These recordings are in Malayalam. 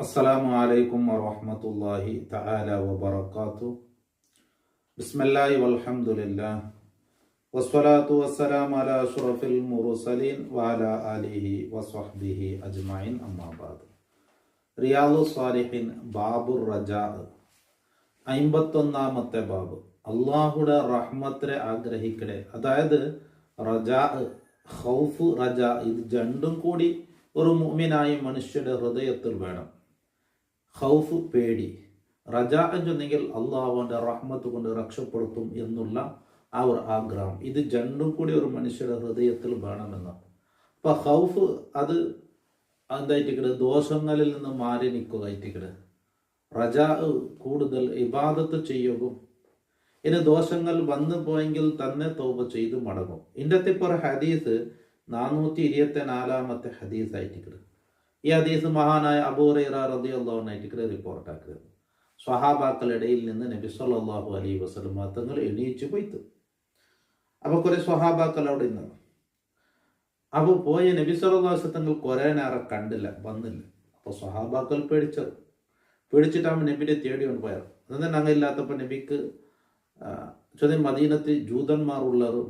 അസ്സലാമു അലൈക്കും വറഹ്മത്തുള്ളാഹി തആല വബറകാതുഹു. ബിസ്മില്ലാഹി വൽഹംദുലില്ലാഹ് വസ്സലാത്തു വസ്സലാമു അലാ അഷ്റഫിൽ മുർസലീൻ വഅലാ ആലിഹി വസ്വഹ്ബിഹി അജ്മഈൻ അമ്മാ ബഅദ്. റിയാദുസ് സ്വാലിഹീൻ ബാബുർ റജാ 51-ാമത്തെ ബാബ്. അള്ളാഹുടെ റഹ്മത്തിനെ ആഗ്രഹിക്കണേ. അതായത് റജാ, ഖൗഫ്, റജാ ഇത് രണ്ടും കൂടി ഒരു മുഅ്മിനായ മനുഷ്യന്റെ ഹൃദയത്തിൽ വേണം. ഖൗഫ് പേടി, റജാ എന്നുണ്ടെങ്കിൽ അള്ളാഹുവിന്റെ റഹ്മത്ത് കൊണ്ട് രക്ഷപ്പെടുത്തും എന്നുള്ള ആ ഒരു ആഗ്രഹം, ഇത് രണ്ടും കൂടി ഒരു മനുഷ്യരുടെ ഹൃദയത്തിൽ വേണമെന്നാണ്. അപ്പൊ ഖൗഫ് അത് എന്തായിട്ടിക്കട് ദോഷങ്ങളിൽ നിന്ന് മാറി നിൽക്കുകയായിട്ടിക്കട്. റജാ കൂടുതൽ ഇബാദത്ത് ചെയ്യുകയും ഇനി ദോഷങ്ങൾ വന്നു പോയെങ്കിൽ തന്നെ തൗബ ചെയ്ത് മടങ്ങും. ഇതിൻ്റെ ഇപ്പോൾ ഒരു ഹദീസ് 424-ാമത്തെ ഹദീസ് ആയിട്ടിക്കട്. ഈ ഹദീസ് മഹാനായ അബൂ ഹുറൈറ റളിയല്ലാഹു അൻഹു ആയിട്ടിക്കട് റിപ്പോർട്ടാക്കുക. സ്വഹാബാക്കളിടയിൽ നിന്ന് നബി സല്ലല്ലാഹു അലൈഹി വസല്ലം തങ്ങൾ എണീച്ചു പോയിത്ത്. അപ്പൊ കുറെ സ്വഹാബാക്കൾ അവിടെ ഇന്ന് അപ്പോൾ പോയ നബി സല്ലല്ലാഹു അലൈഹി വസല്ലം തങ്ങൾ കുറെ നേരം കണ്ടില്ല, വന്നില്ല. അപ്പോൾ സ്വഹാബാക്കൾ പേടിച്ചിട്ടാകുമ്പോൾ നബിനെ തേടി കൊണ്ട് പോയാൽ അതൊന്നും ഞങ്ങൾ ഇല്ലാത്തപ്പോൾ നബിക്ക് ചോദ്യം മദീനത്തിൽ ജൂതന്മാർ ഉള്ളവരും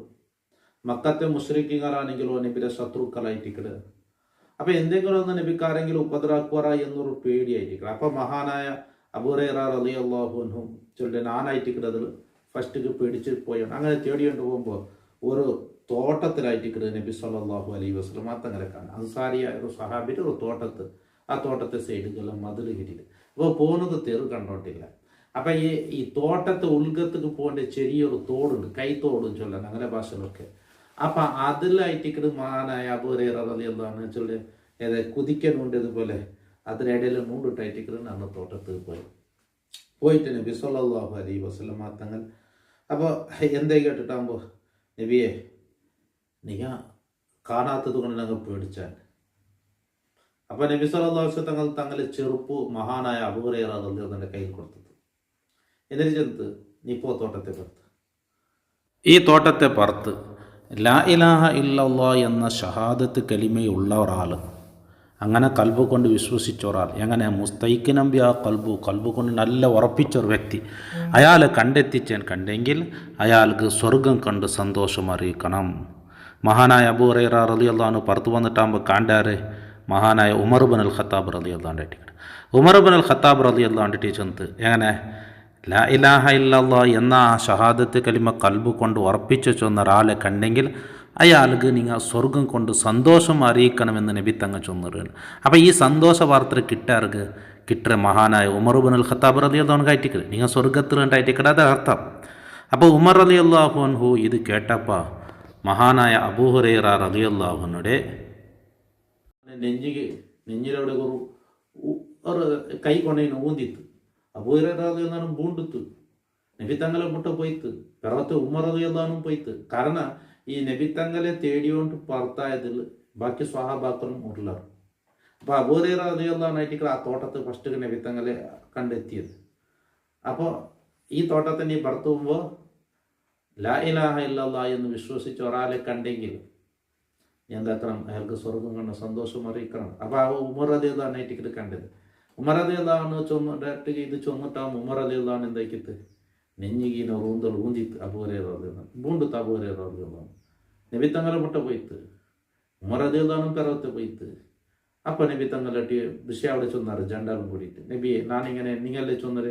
മക്കത്തെ മുശ്രിക്കുകളാണെങ്കിലോ നബിയുടെ ശത്രുക്കളായിട്ടിക്കട്. അപ്പൊ എന്തെങ്കിലും ഒന്ന് നബിക്കാരെങ്കിലും ഉപദ്രാക്കുവറ എന്നൊരു പേടിയായിട്ടിക്കട. അപ്പൊ മഹാനായ അബൂ ഹുറൈറ റളിയല്ലാഹു അൻഹു ചൊല്ലിയ നാനായിട്ടിക്കട് അതിൽ ഫസ്റ്റ് പേടിച്ച് പോയാണ്. അങ്ങനെ തേടിക്കൊണ്ട് പോകുമ്പോൾ ഒരു തോട്ടത്തിലായിട്ടിക്കട് നബി സല്ലല്ലാഹു അലൈഹി വസല്ലം തങ്ങളെ കാണാം. അൻസാരിയ ഒരു സഹാബിയുടെ ഒരു തോട്ടത്ത്, ആ തോട്ടത്തെ സൈഡിലെല്ലാം മതിൽ കിട്ടിയിട്ട് അപ്പോൾ പോകുന്നത് തെറു കണ്ടോട്ടില്ല. അപ്പൊ ഈ തോട്ടത്തെ ഉൾഗത്തേക്ക് പോകേണ്ട ചെറിയൊരു തോടുണ്ട്, കൈത്തോടും ചൊല്ലാൻ അങ്ങനെ ഭാഷകളൊക്കെ. അപ്പൊ അതിലായിട്ടിക്കട് മഹാനായ അബൂ ഹുറൈറ റളിയല്ലാഹു അൻഹു ചൊല്ലിയ ഏത് കുതിക്കനുണ്ടതുപോലെ അതിനിടയിൽ മൂണ്ടിട്ടായിട്ടിക്കട് അന്ന് തോട്ടത്തിൽ പോയിട്ട് നബി സല്ലല്ലാഹു അലൈഹി വസല്ലം തങ്ങൾ അപ്പോൾ എന്തേ കേട്ടിട്ടാകുമ്പോൾ നബിയെ നിങ്ങൾ കാണാത്തത് കൊണ്ട് ഞങ്ങൾ പേടിച്ചാൽ. അപ്പൊ നബി സല്ലല്ലാഹു അലൈഹി വസല്ലം തങ്ങൾ ചെറുപ്പ് മഹാനായ അബൂ ഹുറൈറ റളിയല്ലാഹു അൻഹുവിന്റെ കയ്യിൽ കൊടുത്തത്. എന്നിട്ട് ചെന്ന് നീ പോ തോട്ടത്തെ പുറത്ത്. ഈ തോട്ടത്തെ പുറത്ത് ലാ ഇലാഹ ഇല്ലല്ലാഹ് എന്ന ഷഹാദത്ത് കലിമയുള്ള ഒരാൾ, അങ്ങനെ കൽബ് കൊണ്ട് വിശ്വസിച്ച ഒരാൾ, എങ്ങനെ മുസ്തൈഖിനംബി ആ കൽബ് കൊണ്ട് നല്ല ഉറപ്പിച്ചൊരു വ്യക്തി അയാളെ കണ്ടെങ്കിൽ അയാൾക്ക് സ്വർഗം കണ്ട് സന്തോഷം അറിയിക്കണം. മഹാനായ അബൂ ഹുറൈറ റളിയല്ലാഹു അൻഹു പുറത്ത് വന്നിട്ടാകുമ്പോൾ കാണ്ടാറ് മഹാനായ ഉമർ ഇബ്നുൽ ഖത്താബ് റളിയല്ലാഹു അൻഹു. ഉമർ ഇബ്നുൽ ഖത്താബ് റളിയല്ലാഹു അൻഹു ചെന്ന് എങ്ങനെ ലാ ഇലാഹ ഇല്ലല്ലാഹ് എന്ന ആ ഷഹാദത്ത് കലിമ കൽബ് കൊണ്ട് ഉറപ്പിച്ചു ചൊന്ന ഒരാളെ കണ്ടെങ്കിൽ അയാൾക്ക് നിങ്ങൾ സ്വർഗം കൊണ്ട് സന്തോഷം അറിയിക്കണമെന്ന് നബി തങ്ങൾ ചൊന്നറിയാണ്. അപ്പോൾ ഈ സന്തോഷ വാർത്ത കിട്ടുക മഹാനായ ഉമർ ഇബ്നുൽ ഖത്താബ് റളിയല്ലാഹു അൻഹു ആയിട്ടിക്കൽ നിങ്ങൾ സ്വർഗത്തിൽ ഉണ്ടായിട്ടിക്കട അത് അർത്ഥം. അപ്പോൾ ഉമർ റളിയല്ലാഹു അൻഹു ഇത് കേട്ടപ്പോൾ മഹാനായ അബൂ ഹുറൈറ റളിയല്ലാഹു അൻഹുടെ നെഞ്ഞിലൂടെ ഒരു കൈ കൊണ്ടതിന് ഊന്തിത്ത്. അബൂ ഹുറൈറ റളിയല്ലാഹു അൻഹു ബൂണ്ടിത്ത് നബി തങ്ങളെ മുട്ട പോയിത്ത്. പിറത്ത് ഉമർ റളിയല്ലാഹു അൻഹു പോയിത്ത്. കാരണം ഈ നബി തങ്ങളെ തേടിയോണ്ട് പുറത്തായതിൽ ബാക്കി സ്വഹാബാക്കളും ഉള്ളവർ. അപ്പൊ അബൂ ഹുറൈറ റളിയല്ലാഹു അൻഹു ആയിട്ട് ആ തോട്ടത്ത് ഫസ്റ്റ് നബി തങ്ങളെ കണ്ടെത്തിയത്. അപ്പോൾ ഈ തോട്ടത്തിൽ നീ പുറത്തു പോകുമ്പോൾ ലാ ഇലാഹ ഇല്ലല്ലാഹ് എന്ന് വിശ്വസിച്ച ഒരാളെ കണ്ടെങ്കിൽ എന്താക്കണം, അയാൾക്ക് സ്വർഗം കണ്ട സന്തോഷം അറിയിക്കണം. അപ്പൊ ആ ഉമർ റളിയല്ലാഹു അൻഹു ആയിട്ട് കണ്ടത്. ഉമർ റളിയല്ലാഹു അൻഹു ചൊന്നിട്ട് ഇത് ചൊന്നിട്ടാകുമ്പോൾ ഉമർ റളിയല്ലാഹു അൻഹു എന്താക്കിത്ത് നെഞ്ഞിഗീന ഊന്തിത്ത് അബൂ ഹുറൈറ റളിയല്ലാഹു അൻഹു ബൂണ്ടിത്ത്. അബൂ ഹുറൈറ റളിയല്ലാഹു അൻഹു നബി തങ്ങളെ മുട്ട പോയിത്ത്. ഉമർ റളിയല്ലാഹു അൻഹു പിറത്ത് പോയിത്ത്. അപ്പൊ നബി തങ്ങളെ വിഷയം അവിടെ ചൊന്നാറ് രണ്ടാളും കൂടിയിട്ട്, നബിയെ നാനിങ്ങനെ നിങ്ങളെ ചൊന്നത്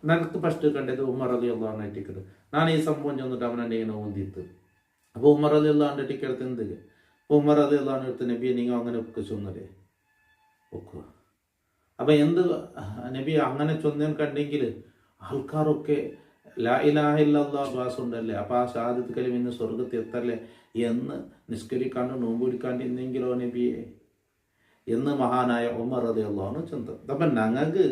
നിനക്ക് ഫസ്റ്റ് കണ്ടത് ഉമർ റളിയല്ലാഹു അൻഹു ടിക്കറ്റ്, ഞാൻ ഈ സംഭവം ചൊന്നിട്ട് അവനെ ഇങ്ങനെ ഊന്തിത്ത്. അപ്പോൾ ഉമർ റളിയല്ലാഹു അൻഹു ടിക്കറ്റ് എന്ത് അപ്പോൾ ഉമർ റളിയല്ലാഹു അൻഹു എടുത്ത് നബിയെ നിങ്ങൾ അങ്ങനെ ഒക്കെ ചൊന്നതേ ഒക്കുക. അപ്പൊ എന്ത് നബി അങ്ങനെ ചൊന്നേൻ കണ്ടെങ്കിൽ ആൾക്കാരൊക്കെ ലാ ഇലാഹ ഇല്ലല്ലാഹ് വാസുണ്ടല്ലേ, അപ്പൊ ആ ഷഹാദത്ത് കലിമ ഇന്ന് സ്വർഗത്തിൽ എത്തല്ലേ എന്ന് നിസ്കരിക്കാണ്ട് നോമ്പുടിക്കാണ്ട് ഇന്നെങ്കിലോ നബിയെ എന്ന് മഹാനായ ഉമർ റളിയല്ലാഹു അൻഹു ചൊന്നത്. അപ്പൊ ഞങ്ങൾക്ക്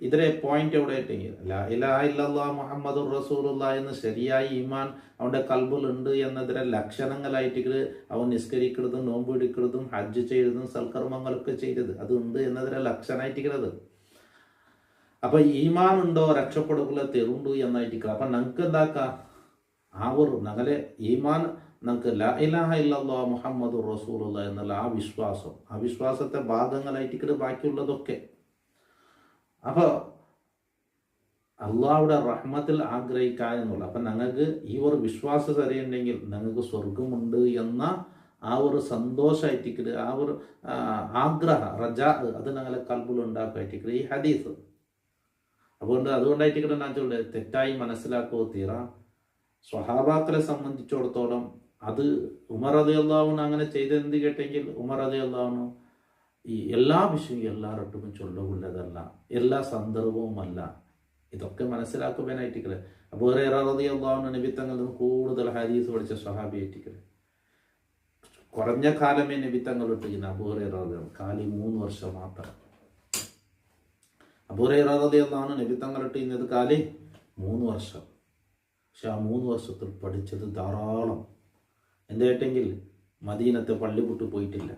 ഇതിലെ പോയിന്റ് എവിടെ ഇട്ടെങ്കിൽ ലാ ഇലാഹ ഇല്ലല്ലാഹ് മുഹമ്മദുർ റസൂലുള്ളാഹ് എന്ന് ശരിയായി ഈമാൻ അവന്റെ കൽബിലുണ്ട് എന്നതിലെ ലക്ഷണങ്ങളായിട്ട് അവൻ നിസ്കരിക്കുന്നതും നോമ്പുടിക്കുന്നതും ഹജ്ജ് ചെയ്തതും സൽക്കർമ്മങ്ങളൊക്കെ ചെയ്തത് അതുണ്ട് എന്നതിലെ ലക്ഷണമായിട്ടിരിക്കുന്നത്. അപ്പൊ ഈമാൻ ഉണ്ടോ രക്ഷപ്പെടുകളെ തെരുണ്ടു എന്നായിട്ടിരിക്കുക. അപ്പൊ ഞങ്ങൾക്ക് എന്താക്കാം, ആ ഒരു ഞങ്ങളെ ഈമാൻ നമുക്ക് ലാ ഇലാഹ ഇല്ലല്ലാഹ് മുഹമ്മദുർ റസൂലുള്ളാഹ് എന്നുള്ള ആ വിശ്വാസത്തെ ഭാഗങ്ങളായിട്ട് ബാക്കിയുള്ളതൊക്കെ അപ്പോൾ അള്ളാഹുടെ റഹ്മത്തിൽ ആഗ്രഹിക്കുക എന്നുള്ള, അപ്പം ഞങ്ങൾക്ക് ഈ ഒരു വിശ്വാസം അറിയുന്നുണ്ടെങ്കിൽ ഞങ്ങൾക്ക് സ്വർഗമുണ്ട് എന്ന ആ ഒരു സന്തോഷമായിട്ടിട്ട്, ആ ഒരു ആഗ്രഹ റജ അത് ഞങ്ങളെ കൽബിലുണ്ടാക്കായിട്ടിട്ട് ഈ ഹദീസ്. അതുകൊണ്ടായിട്ട് ഞാൻ ചൊല്ലുന്നത് തെറ്റായി മനസ്സിലാക്കുക തീറ. സ്വഹാബാക്കളെ സംബന്ധിച്ചിടത്തോളം അത് ഉമർ റളിയല്ലാഹു അൻഹു അങ്ങനെ ചെയ്തെന്ത് കേട്ടെങ്കിൽ, ഉമർ റളിയല്ലാഹു അൻഹു ഈ എല്ലാ വിഷയവും എല്ലാവരോട്ടും ചൊല്ലുകൊള്ളതല്ല, എല്ലാ സന്ദർഭവുമല്ല. ഇതൊക്കെ മനസ്സിലാക്കുവാനായിട്ടിക്കല്. അബൂ ഹുറൈറ റളിയല്ലാഹു അൻഹു നബി തങ്ങളിൽ നിന്ന് കൂടുതൽ ഹദീസ് പഠിച്ച സ്വഹാബിയായിട്ടിക്കല്. കുറഞ്ഞ കാലമേ നബി തങ്ങൾ ഇട്ടിരിക്കുന്ന അബൂ ഹുറൈറ റളിയല്ലാഹു അൻഹു കാലി 3 വർഷം മാത്രം. അബൂ ഹുറൈറ റളിയല്ലാഹു അൻഹു നബി തങ്ങൾ ഇട്ടിരുന്നത് കാലി 3 വർഷം. പക്ഷെ ആ 3 വർഷത്തിൽ പഠിച്ചത് ധാരാളം. എന്തായിട്ടെങ്കിൽ മദീനത്തെ പള്ളി വിട്ടു പോയിട്ടില്ല.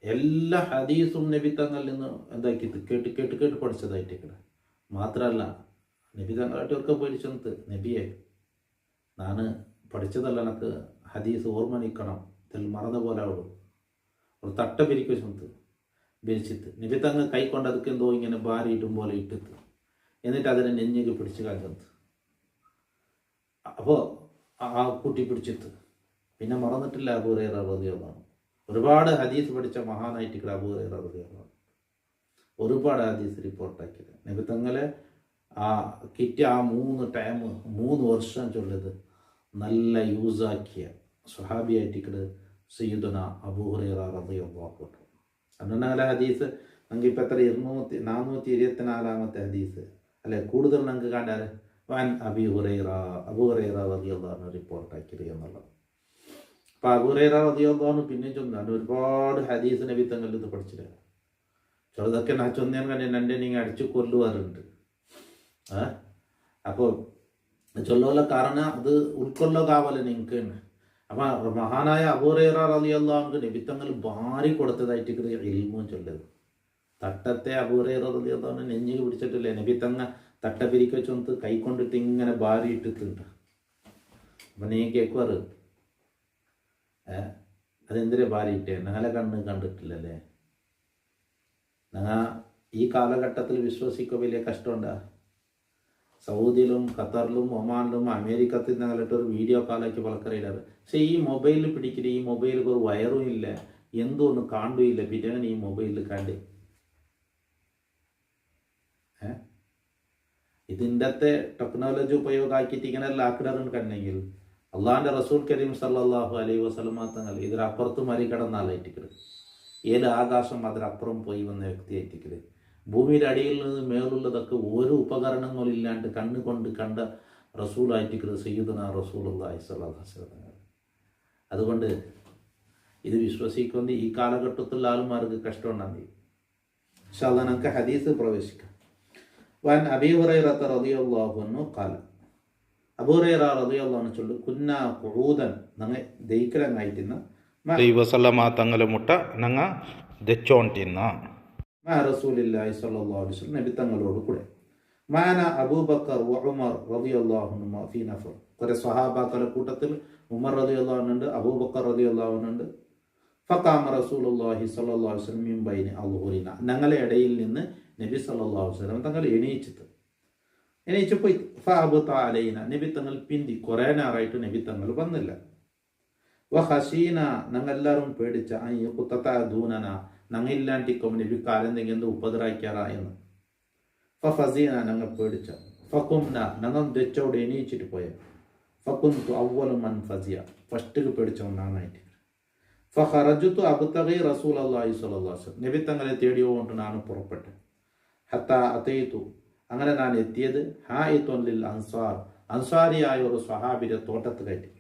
എല്ലാ ഹദീസും നബി തങ്ങളിൽ നിന്ന് എന്താക്കിയത് കേട്ട് പഠിച്ചതായിട്ടില്ല. മാത്രമല്ല നബി തങ്ങളായിട്ടൊക്കെ പഠിച്ചത്, നബിയെ ഞാൻ പഠിച്ചതല്ല, എനിക്ക് ഹദീസ് ഓർമ്മ നിൽക്കണം, ഇതിൽ മറന്ന പോലെ ആവുള്ളൂ. ഒരു തട്ട വിരിച്ചിട്ട് നബി തങ്ങൾ കൈക്കൊണ്ട് അതൊക്കെ എന്തോ ഇങ്ങനെ ഭാരിയിട്ടും പോലെ ഇട്ടിട്ട്, എന്നിട്ട് അതിനെ നെഞ്ഞിക്ക് പിടിച്ച് കളഞ്ഞത്. അപ്പോൾ ആ കുട്ടി പിടിച്ചിട്ട് പിന്നെ മറന്നിട്ടില്ല അബൂ ഹുറൈറ റളിയല്ലാഹു അൻഹു. ഒരുപാട് ഹദീസ് പഠിച്ച മഹാനായിട്ട് അബൂ ഹുറൈറ റളിയല്ലാഹു അൻഹു ഒരുപാട് ഹദീസ് റിപ്പോർട്ടാക്കിയത്. നബി തങ്ങളെ ആ കിട്ടിയ ആ 3 വർഷം ചൊല്ലത് നല്ല യൂസാക്കിയ സ്വഹാബിയായിട്ട് സയ്യിദുന അബൂ ഹുറൈറ റളിയല്ലാഹു അൻഹു. അതുകൊണ്ടാണ് ഹദീസ് നമുക്ക് ഇപ്പം എത്ര 424 ഹദീസ് അല്ലെ, കൂടുതൽ നമുക്ക് കണ്ടാൽ വൻ അബൂ ഹുറൈറ റളിയല്ലാഹു അൻഹു റിപ്പോർട്ടാക്കിയത് എന്നുള്ളത്. അപ്പം അബൂ ഹുറൈറ റളിയല്ലാഹു അൻഹു പിന്നെ ചൊന്നാണ് ഒരുപാട് ഹദീസ് നബി തങ്ങളിൽ ഇത് പഠിച്ചില്ല. ചെറുതൊക്കെ ഞാൻ ചൊന്നേൻ കണ്ടി എൻ്റെ നിങ്ങൾ അടിച്ചു കൊല്ലുവാറുണ്ട്. അപ്പോൾ ചൊല്ലോല കാരണം അത് ഉൾക്കൊള്ളുകാവല്ലോ നിങ്ങൾക്ക് തന്നെ. അപ്പം മഹാനായ അബൂ ഹുറൈറ റളിയല്ലാഹു അൻഹു നബി തങ്ങൾ ഭാരി കൊടുത്തതായിട്ട് ഇൽമും ചൊല്ലത്. തട്ടത്തെ അബൂ ഹുറൈറ റളിയല്ലാഹു അൻഹു നെഞ്ഞിൽ പിടിച്ചിട്ടില്ലേ, നബി തങ്ങ തട്ട പിരിക്ക് വെച്ചൊന്ന് കൈ കൊണ്ടിട്ട് ഇങ്ങനെ ഭാരി ഇട്ടിട്ടുണ്ട്. അപ്പം നീ കേൾക്കുവാറ് അതെന്തിനാ ഭാരി ഇട്ടേ, ഞങ്ങളെ കണ്ടിട്ടില്ലല്ലേ. ഞങ്ങൾ ഈ കാലഘട്ടത്തിൽ വിശ്വസിക്കുക വലിയ കഷ്ടമുണ്ടാ. സൗദിയിലും ഖത്തറിലും ഒമാനിലും അമേരിക്കത്തിൽ നിന്നിട്ട് ഒരു വീഡിയോ കാലാക്കി വളക്കറിയില്ലാറ്. പക്ഷെ ഈ മൊബൈലിൽ പിടിക്കില്ല, ഈ മൊബൈലിൽ ഒരു വയറും ഇല്ല, എന്തോ ഒന്നും കാണുകയില്ല. പിന്നെ ഈ മൊബൈലിൽ കണ്ട് ഇതിൻ്റെ ടെക്നോളജി ഉപയോഗമാക്കിയിട്ട് ഇങ്ങനെല്ലാം ആക്കിടാറുണ്ട് കണ്ടെങ്കിൽ അള്ളാഹിൻ്റെ റസൂൽ കരീം സല്ലല്ലാഹു അലൈഹി വസല്ലമ തങ്ങൾ ഇതിനപ്പുറത്ത് മറികടന്നാലായിട്ടിക്കല്. ഏത് ആകാശം അതിനപ്പുറം പോയി വന്ന വ്യക്തിയായിട്ടിക്കല്. ഭൂമിയുടെ അടിയിൽ നിന്ന് മേലുള്ളതൊക്കെ ഒരു ഉപകരണങ്ങളില്ലാണ്ട് കണ്ണുകൊണ്ട് കണ്ട റസൂലായിട്ടിക്കല് സയ്യിദുനാ റസൂലുള്ളാഹി സ്വല്ലല്ലാഹു അലൈഹി വസല്ലം. അതുകൊണ്ട് ഇത് വിശ്വസിക്കുന്ന ഈ കാലഘട്ടത്തിൽ ആൾമാർക്ക് കഷ്ടമുണ്ടാകും. ഇൻഷാ അല്ലാഹ് നമുക്ക് ഹദീസ് പ്രവേശിക്കാം. വൻ അബീ ഹുറൈറത റളിയല്ലാഹു അൻഹു ഖാല, അബൂ ഹുറൈറ റളിയല്ലാഹു അൻഹു ചൊല്ലു, കുന്നാ ഖുഊദൻ ഞങ്ങൾ ദൈക്കലങ്ങായിട്ടിന്ന വസല്ലമ തങ്ങളെ മുട്ട ഞങ്ങൾ ദച്ചോണ്ടിന്ന റസൂലുള്ളാഹി സ്വല്ലല്ലാഹു അലൈഹി വസല്ലം നബി തങ്ങളോട് കൂടെ. മാന അബൂബക്കർ വ ഉമർ റളിയല്ലാഹു അൻഹുമാ ഫീ നഫർ. കുറെ സ്വഹാബാക്കളുടെ കൂട്ടത്തിൽ ഉമർ റളിയല്ലാഹു അൻഹു ഉണ്ട്, അബൂബക്കർ റളിയല്ലാഹു അൻഹു ഉണ്ട്. ഫഖാമ റസൂലുള്ളാഹി സ്വല്ലല്ലാഹു അലൈഹി വസല്ലം മിൻ ബൈനി അൽഹുറിന. ഞങ്ങളുടെ ഇടയിൽ നിന്ന് നബി സല്ലല്ലാഹു അലൈഹി വസല്ലം തങ്ങൾ എണീച്ചു പോയി. ഫഅബത അലൈന, നബി തങ്ങൾ പിന്തി. കുറേ നേരമായിട്ട് നബി തങ്ങൾ വന്നില്ല. വഹസീന, ഞങ്ങൾ എല്ലാവരും പേടിച്ച അയ്യുത്തൂനന, ഞങ്ങൾ ഇല്ലാണ്ടിക്കും നബി കാലെന്തെങ്കിലും എന്ത് ഉപദ്രവിക്കാറാ എന്ന്. ഫസീന, ഞങ്ങൾ പേടിച്ച. ഫക്കുംന, ഞങ്ങൾ ദച്ചോട് എണീച്ചിട്ട് പോയ. ഫക്കുന്തു അവ്വലു മൻ ഫസിയ, ഫസ്റ്റ് പേടിച്ചവനായിട്ട്. ഫഖറജുതു അബ്തഗി റസൂലുള്ളാഹി സ്വല്ലല്ലാഹു അലൈഹി വസല്ലം, നബി തങ്ങളെ തേടിയോണ്ട് ഞാൻ പുറപ്പെട്ടു. ഹത്താ അതൈതു, അങ്ങനെ ഞാൻ എത്തിയത് ഹായിത്തുൻ ലിൽ അൻസാർ, അൻസാരിയായ ഒരു സ്വഹാബിയുടെ തോട്ടത്ത് കയറ്റി.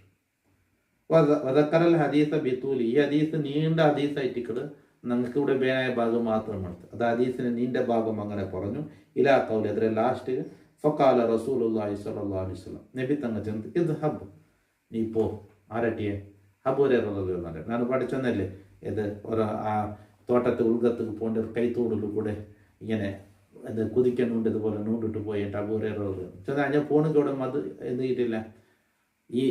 വദക്കറൽ ഹദീസ ബിത്തൂലി, ഈ ഹദീസ് നീണ്ട ഹദീസായിട്ടിക്കട് ഞങ്ങൾക്ക് ഇവിടെ ബേനായ ഭാഗം മാത്രമാണ്. അത് ഹദീസിന് നീണ്ട ഭാഗം അങ്ങനെ പറഞ്ഞു. ഇലാ ഖൗലി, അതിലെ ലാസ്റ്റ് ഫഖാല റസൂലുള്ളാഹി സ്വല്ലല്ലാഹു അലൈഹി വസല്ലം, നബി തങ്ങൾ ചെന്ന് ഇദ്ഹബ്, നീ പോ. ആരട്ടിയെ? അബൂ ഹുറൈറ റളിയല്ലാഹു അൻഹു. ഞാൻ പഠിച്ചെന്നല്ലേ ഇത് ഒരു ആ തോട്ടത്തെ ഉൾഗത്തേക്ക് പോകേണ്ട ഒരു കൈത്തോടിൽ കൂടെ ഇങ്ങനെ ഇത് കുതിക്കാൻ ഇതുപോലെ നൂണ്ടിട്ട് പോയിട്ട് അബൂ ഹുറൈറ റളിയല്ലാഹു അൻഹു ചെന്നാൽ ഞാൻ പോണക്ക് ഇവിടെ എന്ത് കിട്ടില്ല, ഈ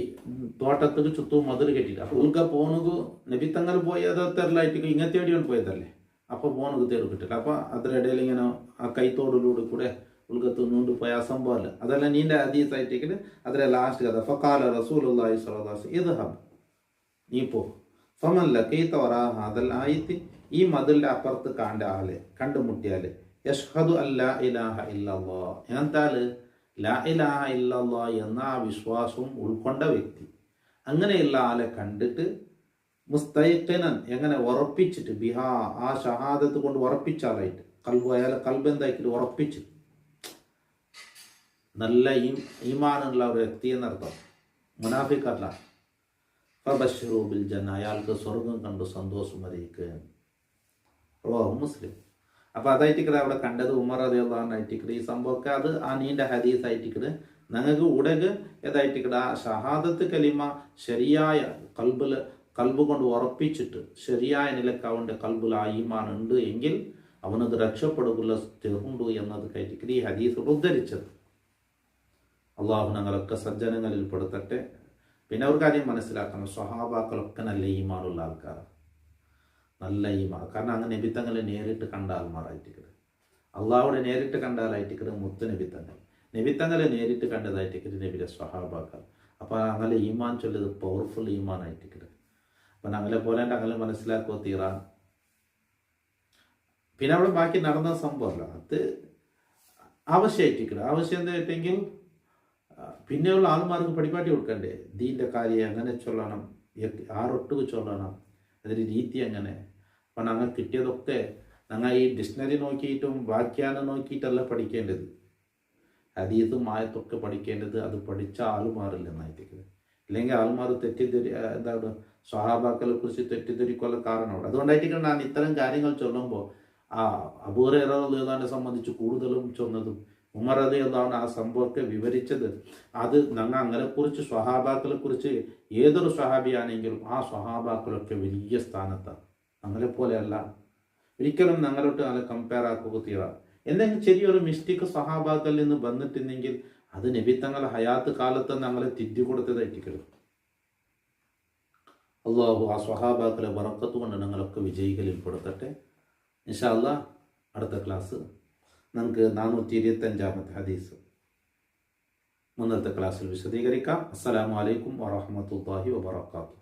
തോട്ടത്തേക്ക് ചുറ്റും മതിൽ കെട്ടില്ല. ഉൾക്ക പോണു നബി തങ്ങൾ പോയതല്ലായിട്ട് ഇങ്ങനത്തെ അടിയോണ്ട് പോയതല്ലേ. അപ്പോൾ പോണത് തേട് കിട്ടില്ല. അപ്പോൾ അതിനിടയിൽ ഇങ്ങനെ ആ കൈത്തോടിലൂടെ കൂടെ ഉൾക്കത്ത് നീണ്ടു പോയ ആ സംഭവമല്ല, അതെല്ലാം നീണ്ട ഹദീസായിട്ടേക്കിട്ട് അതിലെ ലാസ്റ്റ് കഥ ഫഖാല റസൂലുള്ളാഹി സ്വല്ലല്ലാഹു അലൈഹി വസല്ലം ഇദ്ഹബ്, നീ പോ, ഫമൻ ലഖീത വറാ ഹാദൽ ആയത്തി, ഈ മതിലിന്റെ അപ്പുറത്ത് കാണ്ട ആളെ കണ്ടുമുട്ടിയാല് യഷ്ഹദു അല്ലാ ഇലാഹ ഇല്ലല്ലാഹ്, എന്താല് ലാ ഇലാഹ ഇല്ലല്ലാഹ് എന്ന ആ വിശ്വാസവും ഉൾക്കൊണ്ട വ്യക്തി, അങ്ങനെയുള്ള ആളെ കണ്ടിട്ട് മുസ്തൈഖിനൻ എങ്ങനെ ഉറപ്പിച്ചിട്ട് ബിഹാ ആ ഷഹാദത്ത് കൊണ്ട് ഉറപ്പിച്ച ആളായിട്ട് കൽബ്, അയാളെ കൽബ് എന്താക്കിയിട്ട് ഉറപ്പിച്ച് നല്ല ഈമാനുള്ള ഒരു വ്യക്തി എന്നർത്ഥം, മുനാഫിക്കല്ല. ഫബശ്ശിറൂ ബിൽ ജന്ന, അയാൾക്ക് സ്വർഗം കണ്ടു സന്തോഷം അറിയിക്കുക. മുസ്ലിം. അപ്പോൾ അതായിട്ടിക്കടെ അവിടെ കണ്ടത് ഉമർ റളിയല്ലാഹു അൻഹു ആയിട്ടിക്കടെ ഈ സംഭവമൊക്കെ അത് ആ നീണ്ട ഹദീസ് ആയിട്ടിക്കടെ ഞങ്ങൾക്ക് ഉടക് ഏതായിട്ടിക്കടെ ആ ഷഹാദത്ത് കലിമ ശരിയായ കൽബ് കൊണ്ട് ഉറപ്പിച്ചിട്ട് ശരിയായ നിലക്ക് അവൻ്റെ കൽബിൽ ആ ഈമാൻ ഉണ്ട് എങ്കിൽ അവനത് രക്ഷപ്പെടുകയുള്ള തെറുണ്ടു എന്നത് കയറ്റിക്കടെ ഈ ഹദീസ് ഉദ്ധരിച്ചത്. അള്ളാഹു ഞങ്ങളൊക്കെ സജ്ജനങ്ങളിൽ പെടുത്തട്ടെ. പിന്നെ ഒരു കാര്യം മനസ്സിലാക്കണം, സ്വഹാബാക്കളൊക്കെ നല്ല ഈമാനുള്ള ആൾക്കാരാണ്, നല്ല ഈമാൻ. കാരണം അങ്ങനെ നബിത്തങ്ങളെ നേരിട്ട് കണ്ട ആൾമാരായിട്ടിക്കട്, അള്ളാഹുടെ നേരിട്ട് കണ്ട ആളായിട്ടിക്കട് മുത്ത് നബിത്തങ്ങളെ നേരിട്ട് കണ്ടതായിട്ടിക്കട് നബിയുടെ സ്വഹാബാക്കൾ. അപ്പോൾ അങ്ങനെ ഈമാൻ ചൊല്ലത് പവർഫുൾ ഈമാൻ ആയിട്ടിക്കട്. അപ്പം ഞങ്ങളെ പോലെ അങ്ങനെ മനസ്സിലാക്കുക തീറാൻ. പിന്നെ അവിടെ ബാക്കി നടന്ന സംഭവമല്ല, അത് ആവശ്യമായിട്ടിക്കട്. ആവശ്യം എന്തായിട്ടെങ്കിൽ പിന്നെയുള്ള ആൾമാർക്ക് പരിപാടി കൊടുക്കണ്ടേ, ദീൻ്റെ കാര്യം എങ്ങനെ ചൊല്ലണം, ആറൊട്ടുക്ക് ചൊല്ലണം, അതിൻ്റെ രീതി എങ്ങനെ. അപ്പം ഞങ്ങൾ കിട്ടിയതൊക്കെ ഞങ്ങൾ ഈ ഡിക്ഷണറി നോക്കിയിട്ടും വ്യാഖ്യാനം നോക്കിയിട്ടല്ല പഠിക്കേണ്ടത്, ഹദീസും ആയത്തൊക്കെ പഠിക്കേണ്ടത് അത് പഠിച്ച ആൾമാരില്ല എന്നായിട്ടിരിക്കുന്നത്. ഇല്ലെങ്കിൽ ആൾമാർ എന്താണ് സ്വഹാബാക്കളെ കുറിച്ച് തെറ്റിദ്ധരിക്കുള്ള കാരണമാണ്. അതുകൊണ്ടായിട്ടാണ് ഞാൻ ഇത്തരം കാര്യങ്ങൾ ചൊല്ലുമ്പോൾ ആ അബൂ ഹുറൈറ റളിയല്ലാഹു അൻഹു സംബന്ധിച്ച് കൂടുതലും ചൊന്നതും ഉമർ റളിയല്ലാഹു അൻഹു ആ സംഭവമൊക്കെ വിവരിച്ചത്. അത് ഞങ്ങൾ അങ്ങനെക്കുറിച്ച് സ്വഹാബാക്കളെ കുറിച്ച് ഏതൊരു സ്വഹാബിയാണെങ്കിലും ആ സ്വഹാബാക്കളൊക്കെ വലിയ സ്ഥാനത്താണ്, ഞങ്ങളെപ്പോലെയല്ല. ഒരിക്കലും ഞങ്ങളോട്ട് നല്ല കമ്പയർ ആക്കുക തീരാ. എന്തെങ്കിലും ചെറിയൊരു മിസ്റ്റേക്ക് സ്വഹാബാക്കളിൽ നിന്ന് വന്നിട്ടുണ്ടെങ്കിൽ അത് നബി തങ്ങളെ ഹയാത്ത് കാലത്ത് ഞങ്ങളെ തിരിച്ചു കൊടുത്തതായിട്ടിക്കരുത്. അള്ളാഹു ആ സ്വഹാബാക്കളെ ബറക്കത്ത് കൊണ്ട് ഞങ്ങളൊക്കെ വിജയികളിൽ പെടുത്തട്ടെ. ഇൻഷാ അല്ലാഹ് അടുത്ത ക്ലാസ് നമുക്ക് 425 ഹദീസ് മുന്നത്തെ ക്ലാസ്സിൽ വിശദീകരിക്കാം. അസ്സലാമു അലൈക്കും വറഹ്മത്തുള്ളാഹി വബറകാതുഹു.